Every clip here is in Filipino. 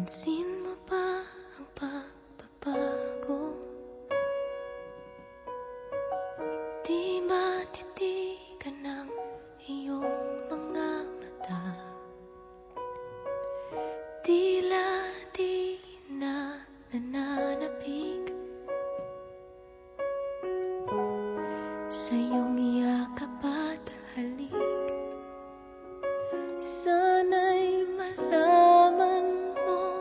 Pansin mo ba ang pagbabago? Di matitigan ng iyong mga mata. Tila di na nananapig sa iyong yakap at halik. Sana'y malaman mo,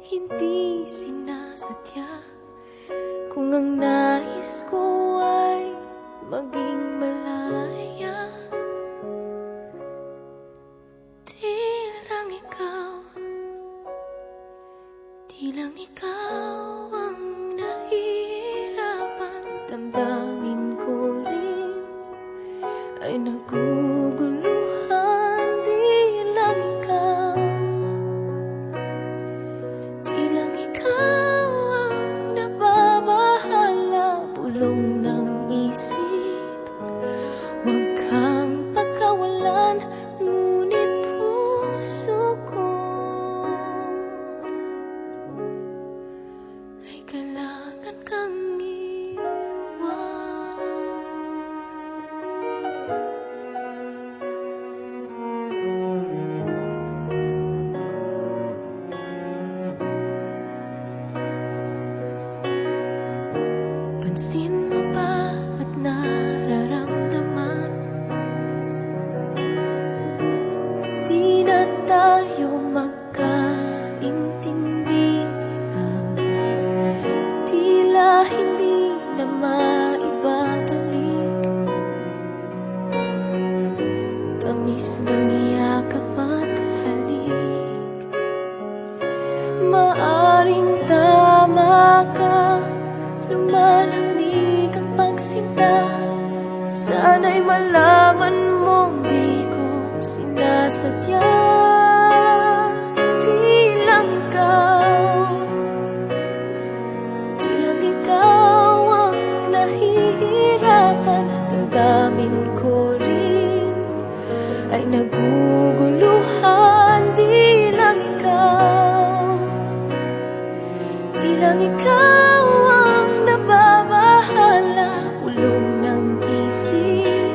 hindi sinasadya. Kung ang nais ko ay maging malaya, di lang ikaw ang nahihirapan. Damdamin ko rin ay naguguluhan. Di lang ikaw ang nababahala. Bulong ng isip, huwag kang pagkawalan. Ngunit puso ko ay kailangan kang iwan. Pansin mo ba at nararamdaman? Di na tayo magkaintindihan. Tila hindi na maibabalik tamis ng yakap at halik. Maaring tama ka, lumalamig ang pagsinta. Sana'y malaman mong di ko sinasadya. Di lang ikaw ang nahihirapan. Damdamin ko rin ay naguguluhan. Di lang ikaw ang nababahala. Bulong ng isip,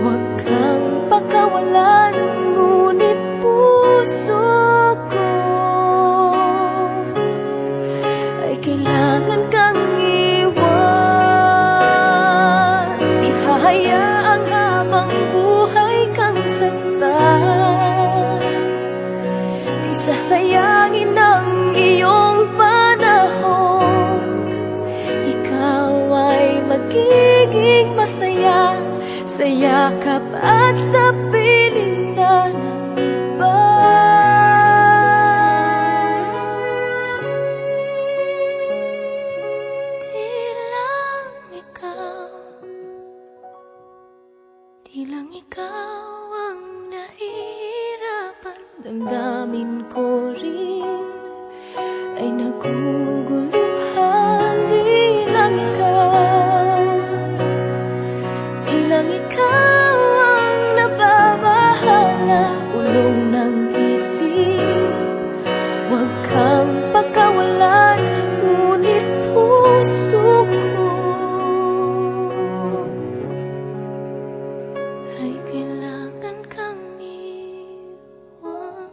huwag kang pakawalan. Ngunit puso ko ay kailangan kang iwan. Di hahayaang habang buhay kang saktan. Di sasayangin ang iyong panahon. Ikaw ay magiging masaya sa yakap at sa piling na ng iba. Di lang ikaw ang nahihirapan. Damdamin ko rin ay naguguluhan. Di lang ikaw ang nababahala. Ulong ng isip, huwag kang pagkawalan. Ngunit puso ko ay kailangan kang iwan.